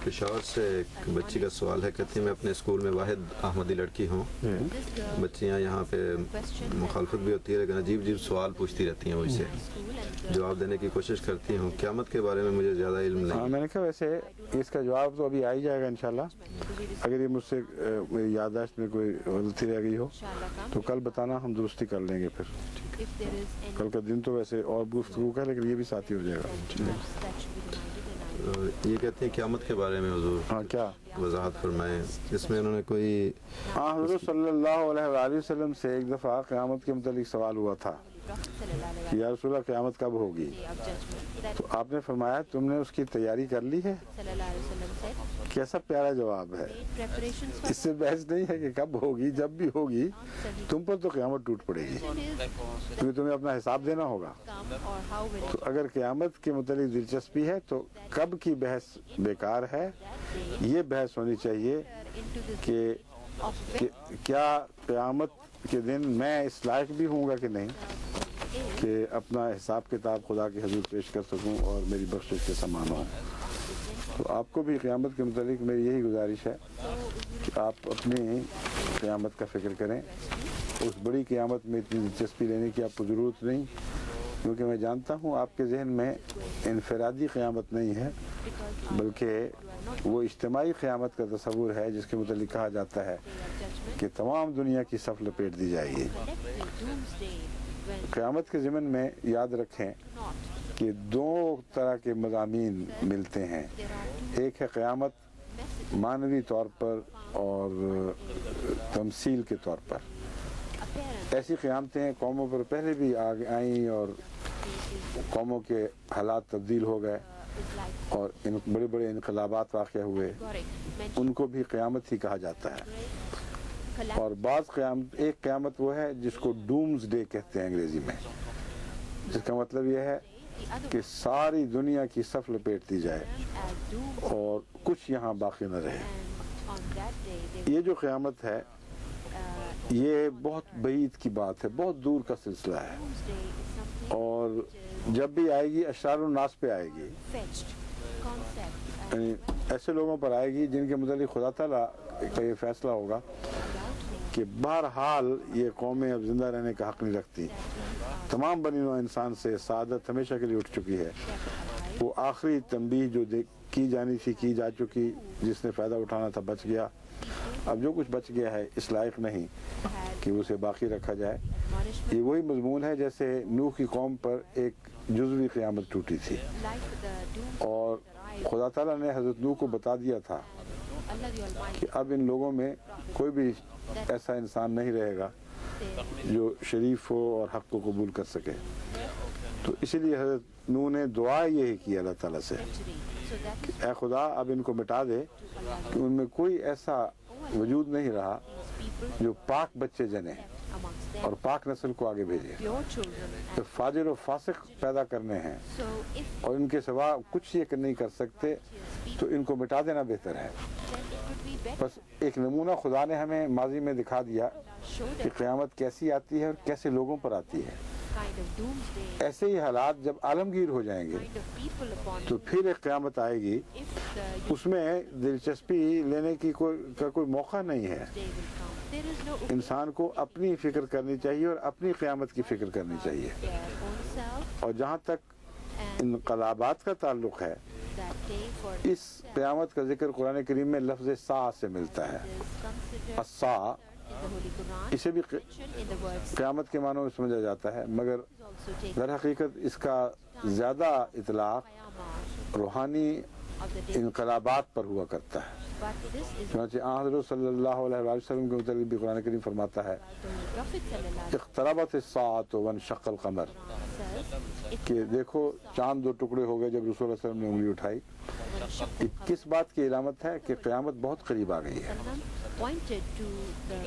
پشاور سے ایک بچی کا سوال ہے، کہتی ہیں میں اپنے اسکول میں واحد احمدی لڑکی ہوں، بچیاں یہاں پہ مخالفت بھی ہوتی ہے لیکن عجیب عجیب سوال پوچھتی رہتی ہیں، مجھ سے جواب دینے کی کوشش کرتی ہوں، قیامت کے بارے میں مجھے زیادہ علم نہیں۔ میں نے کہا ویسے اس کا جواب تو ابھی آ ہی جائے گا انشاءاللہ، اگر یہ مجھ سے میری یادداشت میں کوئی غلطی رہ گئی ہو تو کل بتانا، ہم درستی کر لیں گے۔ پھر کل کا دن تو ویسے اور گفتگو کا لیکن یہ بھی ساتھی ہو جائے گا۔ یہ کہتے ہیں قیامت کے بارے میں حضور ہاں کیا وضاحت فرمائیں، اس میں انہوں نے کوئی حضرت صلی اللہ علیہ وآلہ وسلم سے ایک دفعہ قیامت کے متعلق سوال ہوا تھا کہ یا رسول اللہ قیامت کب ہوگی، تو آپ نے فرمایا تم نے اس کی تیاری کر لی ہے؟ کیسا پیارا جواب ہے، اس سے بحث نہیں ہے کہ کب ہوگی، جب بھی ہوگی تم پر تو قیامت ٹوٹ پڑے گی کیونکہ تمہیں اپنا حساب دینا ہوگا۔ تو اگر قیامت کے متعلق دلچسپی ہے تو کب کی بحث بیکار ہے، یہ بحث ہونی چاہیے کہ کیا قیامت کے دن میں اس لائق بھی ہوں گا کہ نہیں کہ اپنا حساب کتاب خدا کے حضور پیش کر سکوں اور میری بخشش کے سامان ہوں۔ تو آپ کو بھی قیامت کے متعلق میری یہی گزارش ہے کہ آپ اپنی قیامت کا فکر کریں، اس بڑی قیامت میں اتنی دلچسپی لینے کی آپ کو ضرورت نہیں، کیونکہ میں جانتا ہوں آپ کے ذہن میں انفرادی قیامت نہیں ہے بلکہ وہ اجتماعی قیامت کا تصور ہے جس کے متعلق کہا جاتا ہے کہ تمام دنیا کی صف لپیٹ دی جائے گی۔ قیامت کے ضمن میں یاد رکھیں کہ دو طرح کے مضامین ملتے ہیں، ایک ہے قیامت معنوی طور پر اور تمثیل کے طور پر۔ ایسی قیامتیں قوموں پر پہلے بھی آئیں اور قوموں کے حالات تبدیل ہو گئے اور بڑے بڑے انقلابات واقع ہوئے، ان کو بھی قیامت ہی کہا جاتا ہے۔ اور بعض ایک قیامت وہ ہے جس کو ڈومز ڈے کہتے ہیں انگریزی میں، جس کا مطلب یہ ہے کہ ساری دنیا کی صف لپیٹ دی جائے اور کچھ یہاں باقی نہ رہے۔ یہ جو قیامت ہے یہ بہت بعید کی بات ہے، بہت دور کا سلسلہ ہے، اور جب بھی آئے گی اشرار الناس پہ آئے گی، یعنی ایسے لوگوں پر آئے گی جن کے متعلق خدا تعالیٰ کا یہ فیصلہ ہوگا کہ بہرحال یہ قومیں اب زندہ رہنے کا حق نہیں رکھتی، تمام بنی نوع انسان سے سعادت ہمیشہ کے لیے اٹھ چکی ہے، وہ آخری تنبیہ جو کی جانی تھی کی جا چکی، جس نے فائدہ اٹھانا تھا بچ گیا، اب جو کچھ بچ گیا ہے اس لائق نہیں کہ اسے باقی رکھا جائے۔ یہ وہی مضمون ہے جیسے نوح کی قوم پر ایک جزوی قیامت ٹوٹی تھی اور خدا تعالیٰ نے حضرت نوح کو بتا دیا تھا کہ اب ان لوگوں میں کوئی بھی ایسا انسان نہیں رہے گا جو شریف ہو اور حق کو قبول کر سکے۔ تو اسی لیے حضرت نوح نے دعا یہی کی اللہ تعالیٰ سے کہ اے خدا اب ان کو مٹا دے کہ ان میں کوئی ایسا وجود نہیں رہا جو پاک بچے جنے اور پاک نسل کو آگے بھیجے۔ تو فاجر و فاسق پیدا کرنے ہیں اور ان کے سوا کچھ یہ نہیں کر سکتے، تو ان کو مٹا دینا بہتر ہے۔ بس ایک نمونہ خدا نے ہمیں ماضی میں دکھا دیا کہ قیامت کیسی آتی ہے اور کیسے لوگوں پر آتی ہے۔ ایسے ہی حالات جب عالمگیر ہو جائیں گے تو پھر ایک قیامت آئے گی، اس میں دلچسپی لینے کی کوئی موقع نہیں ہے۔ انسان کو اپنی فکر کرنی چاہیے اور اپنی قیامت کی فکر کرنی چاہیے۔ اور جہاں تک انقلابات کا تعلق ہے، اس قیامت کا ذکر قرآن کریم میں لفظ سا سے ملتا ہے۔ السا اسے بھی قیامت کے معنوں میں سمجھا جاتا ہے، مگر در حقیقت اس کا زیادہ اطلاق روحانی انقلابات پر ہوا کرتا ہے۔ چنانچہ حضرت صلی اللہ علیہ وآلہ وسلم کے متعلق بھی قرآن کریم فرماتا ہے اقتربت الساعۃ وانشق القمر، کہ دیکھو چاند دو ٹکڑے ہو گئے جب رسول اللہ صلی اللہ علیہ وسلم نے انگلی اٹھائی۔ کس بات کی علامت ہے کہ قیامت بہت قریب آ گئی ہے۔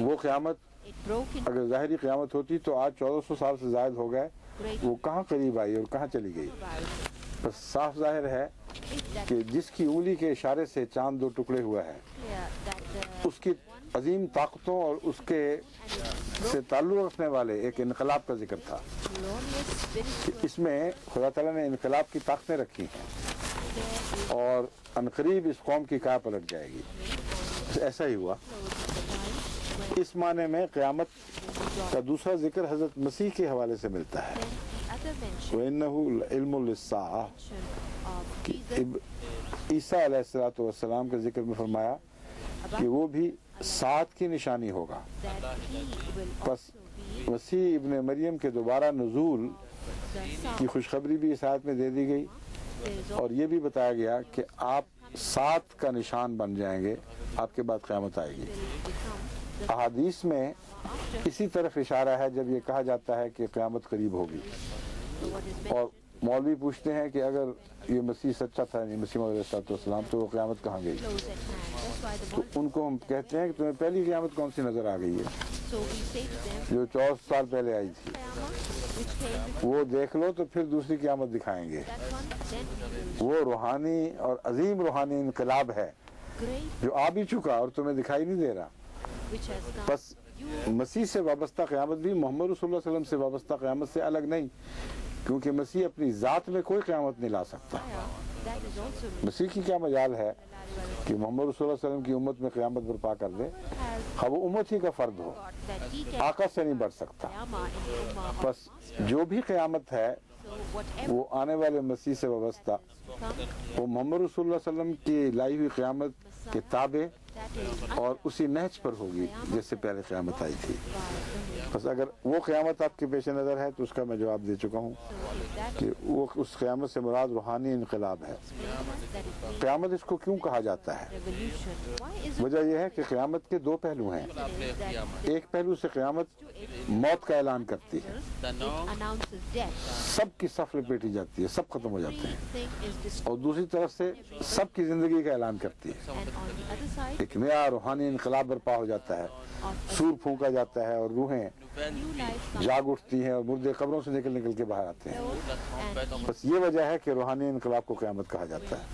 وہ قیامت اگر ظاہری قیامت ہوتی تو آج 1400 سال سے زائد ہو گئے، وہ کہاں قریب آئی اور کہاں چلی گئی؟ بس صاف ظاہر ہے کہ جس کی انگلی کے اشارے سے چاند دو ٹکڑے ہوا ہے، اس کی عظیم طاقتوں اور اس کے سے تعلق رکھنے والے ایک انقلاب کا ذکر تھا کہ اس میں خدا تعالیٰ نے انقلاب کی طاقتیں رکھی ہیں۔ اور عنقریب اس قوم کی کیا پلٹ جائے گی. ایسا ہی ہوا. اس معنی میں قیامت کا دوسرا ذکر حضرت مسیح کے حوالے سے ملتا ہے. وَإِنَّهُ لَعِلْمٌ لِلسَّاعَةِ عیسیٰ علیہ السلام کا ذکر میں فرمایا کہ وہ بھی ساعت کی نشانی ہوگا. پس مسیح ابن مریم کے دوبارہ نزول کی خوشخبری بھی اس آیت میں دے دی گئی اور یہ بھی بتایا گیا کہ آپ سات کا نشان بن جائیں گے, آپ کے بعد قیامت آئے گی. احادیث میں اسی طرف اشارہ ہے جب یہ کہا جاتا ہے کہ قیامت قریب ہوگی. اور مولوی پوچھتے ہیں کہ اگر یہ مسیح سچا تھا, یعنی مسیح علیہ السلام, تو وہ قیامت کہاں گئی؟ تو ان کو ہم کہتے ہیں کہ تمہیں پہلی قیامت کون سی نظر آ گئی ہے؟ جو 14 سال پہلے آئی تھی, وہ دیکھ لو تو پھر دوسری قیامت دکھائیں گے. وہ روحانی اور عظیم روحانی انقلاب ہے جو آ بھی چکا اور تمہیں دکھائی نہیں دے رہا. بس مسیح سے وابستہ قیامت بھی محمد رسول اللہ علیہ وسلم سے وابستہ قیامت سے الگ نہیں, کیونکہ مسیح اپنی ذات میں کوئی قیامت نہیں لا سکتا. مسیح کی کیا مجال ہے کہ محمد رسول اللہ علیہ وسلم کی امت میں قیامت برپا کر دے؟ ہاں, وہ امت ہی کا فرد ہو, آقا سے نہیں بڑھ سکتا. بس جو بھی قیامت ہے وہ آنے والے مسیح سے وابستہ, وہ محمد رسول اللہ علیہ وسلم کی لائی ہوئی قیامت کے تابع اور اسی نہج پر ہوگی جس سے پہلے قیامت آئی تھی. بس اگر وہ قیامت آپ کے پیش نظر ہے تو اس کا میں جواب دے چکا ہوں کہ وہ اس قیامت سے مراد روحانی انقلاب ہے. قیامت اس کو کیوں کہا جاتا ہے؟ وجہ یہ ہے کہ قیامت کے دو پہلو ہیں. ایک پہلو سے قیامت موت کا اعلان کرتی ہے, سب کی صف لپیٹی جاتی ہے, سب ختم ہو جاتے ہیں, اور دوسری طرف سے سب کی زندگی کا اعلان کرتی ہے. ایک نیا روحانی انقلاب برپا ہو جاتا ہے, سور پھونکا جاتا ہے اور روحیں جاگ اٹھتی ہیں اور مردے قبروں سے نکل کے باہر آتے ہیں. بس یہ وجہ ہے کہ روحانی انقلاب کو قیامت کہا جاتا ہے.